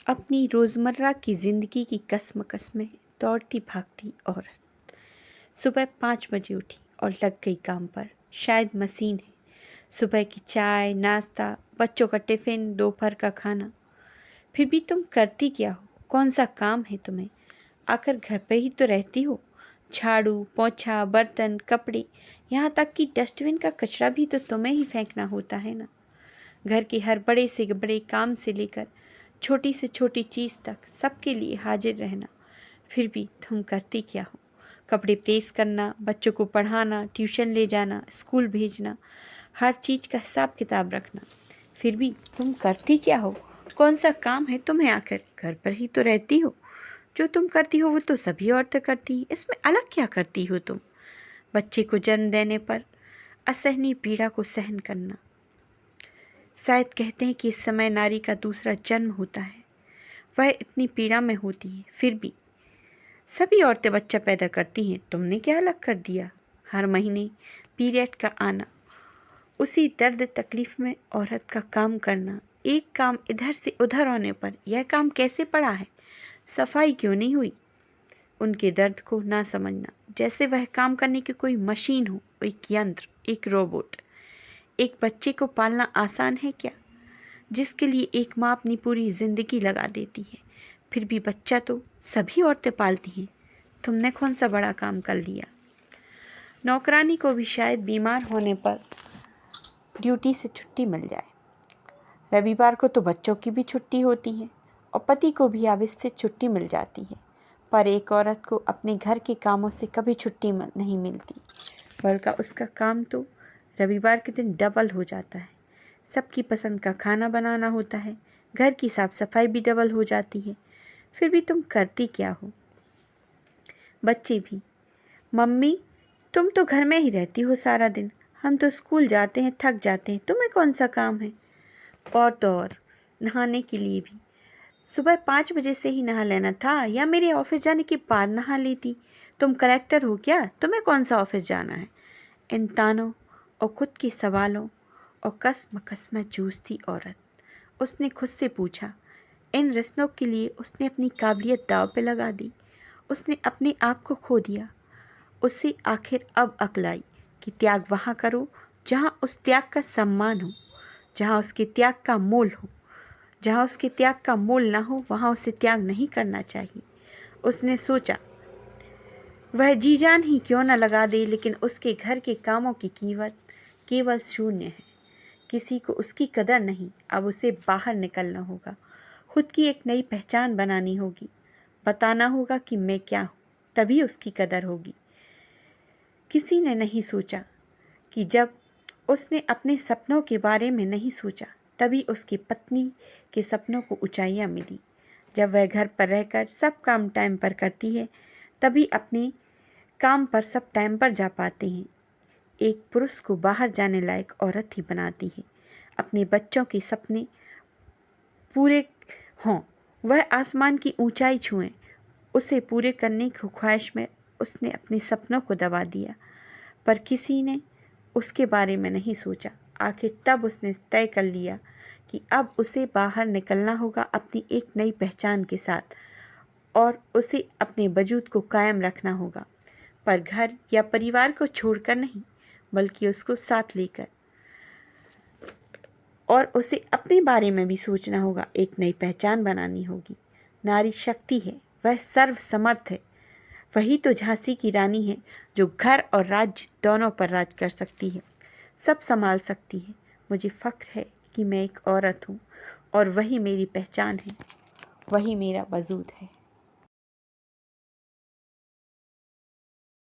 अपनी रोज़मर्रा की ज़िंदगी की कश्मकश में दौड़ती भागती औरत सुबह 5 बजे उठी और लग गई काम पर। शायद मशीन है। सुबह की चाय, नाश्ता, बच्चों का टिफ़िन, दोपहर का खाना। फिर भी तुम करती क्या हो? कौन सा काम है तुम्हें? आखिर घर पे ही तो रहती हो। झाड़ू, पोंछा, बर्तन, कपड़े, यहाँ तक कि डस्टबिन का कचरा भी तो तुम्हें ही फेंकना होता है ना। घर के हर बड़े से बड़े काम से लेकर छोटी से छोटी चीज़ तक सबके लिए हाजिर रहना। फिर भी तुम करती क्या हो? कपड़े प्रेस करना, बच्चों को पढ़ाना, ट्यूशन ले जाना, स्कूल भेजना, हर चीज़ का हिसाब किताब रखना। फिर भी तुम करती क्या हो? कौन सा काम है तुम्हें? आखिर घर पर ही तो रहती हो। जो तुम करती हो वो तो सभी औरतें करती हैं। इसमें अलग क्या करती हो तुम? बच्चे को जन्म देने पर असहनीय पीड़ा को सहन करना। शायद कहते हैं कि इस समय नारी का दूसरा जन्म होता है। वह इतनी पीड़ा में होती है। फिर भी सभी औरतें बच्चा पैदा करती हैं। तुमने क्या अलग कर दिया? हर महीने पीरियड का आना, उसी दर्द तकलीफ में औरत का काम करना, एक काम इधर से उधर होने पर यह काम कैसे पड़ा है, सफाई क्यों नहीं हुई, उनके दर्द को ना समझना, जैसे वह काम करने की कोई मशीन हो, एक यंत्र, एक रोबोट। एक बच्चे को पालना आसान है क्या, जिसके लिए एक माँ अपनी पूरी ज़िंदगी लगा देती है? फिर भी बच्चा तो सभी औरतें पालती हैं। तुमने कौन सा बड़ा काम कर लिया? नौकरानी को भी शायद बीमार होने पर ड्यूटी से छुट्टी मिल जाए। रविवार को तो बच्चों की भी छुट्टी होती है और पति को भी ऑफिस से छुट्टी मिल जाती है। पर एक औरत को अपने घर के कामों से कभी छुट्टी नहीं मिलती, बल्कि उसका काम तो रविवार के दिन डबल हो जाता है। सबकी पसंद का खाना बनाना होता है, घर की साफ सफाई भी डबल हो जाती है। फिर भी तुम करती क्या हो? बच्चे भी, मम्मी तुम तो घर में ही रहती हो सारा दिन, हम तो स्कूल जाते हैं, थक जाते हैं, तुम्हें कौन सा काम है? और तो और नहाने के लिए भी सुबह 5 बजे से ही नहा लेना था, या मेरे ऑफिस जाने के बाद नहा लेती। तुम कलेक्टर हो क्या? तुम्हें कौन सा ऑफिस जाना है? इन तानों और खुद के सवालों और कसमकस में जूझती औरत, उसने खुद से पूछा। इन रिश्तों के लिए उसने अपनी काबिलियत दांव पे लगा दी। उसने अपने आप को खो दिया। उसे आखिर अब अक्ल आई कि त्याग वहाँ करो जहाँ उस त्याग का सम्मान हो, जहाँ उसके त्याग का मोल हो। जहाँ उसके त्याग का मोल ना हो वहाँ उसे त्याग नहीं करना चाहिए। उसने सोचा वह जी जान ही क्यों न लगा दे, लेकिन उसके घर के कामों की कीमत केवल शून्य है। किसी को उसकी कदर नहीं। अब उसे बाहर निकलना होगा, खुद की एक नई पहचान बनानी होगी, बताना होगा कि मैं क्या हूँ, तभी उसकी कदर होगी। किसी ने नहीं सोचा कि जब उसने अपने सपनों के बारे में नहीं सोचा, तभी उसकी पत्नी के सपनों को ऊंचाइयां मिली। जब वह घर पर रहकर सब काम टाइम पर करती है, तभी अपने काम पर सब टाइम पर जा पाते हैं। एक पुरुष को बाहर जाने लायक औरत ही बनाती है। अपने बच्चों के सपने पूरे हों, वह आसमान की ऊंचाई छुएं, उसे पूरे करने की ख्वाहिश में उसने अपने सपनों को दबा दिया। पर किसी ने उसके बारे में नहीं सोचा। आखिर तब उसने तय कर लिया कि अब उसे बाहर निकलना होगा अपनी एक नई पहचान के साथ, और उसे अपने वजूद को कायम रखना होगा, पर घर या परिवार को छोड़कर नहीं, बल्कि उसको साथ लेकर। और उसे अपने बारे में भी सोचना होगा, एक नई पहचान बनानी होगी। नारी शक्ति है, वह सर्वसमर्थ है। वही तो झांसी की रानी है, जो घर और राज्य दोनों पर राज कर सकती है, सब संभाल सकती है। मुझे फख्र है कि मैं एक औरत हूँ, और वही मेरी पहचान है, वही मेरा वजूद है।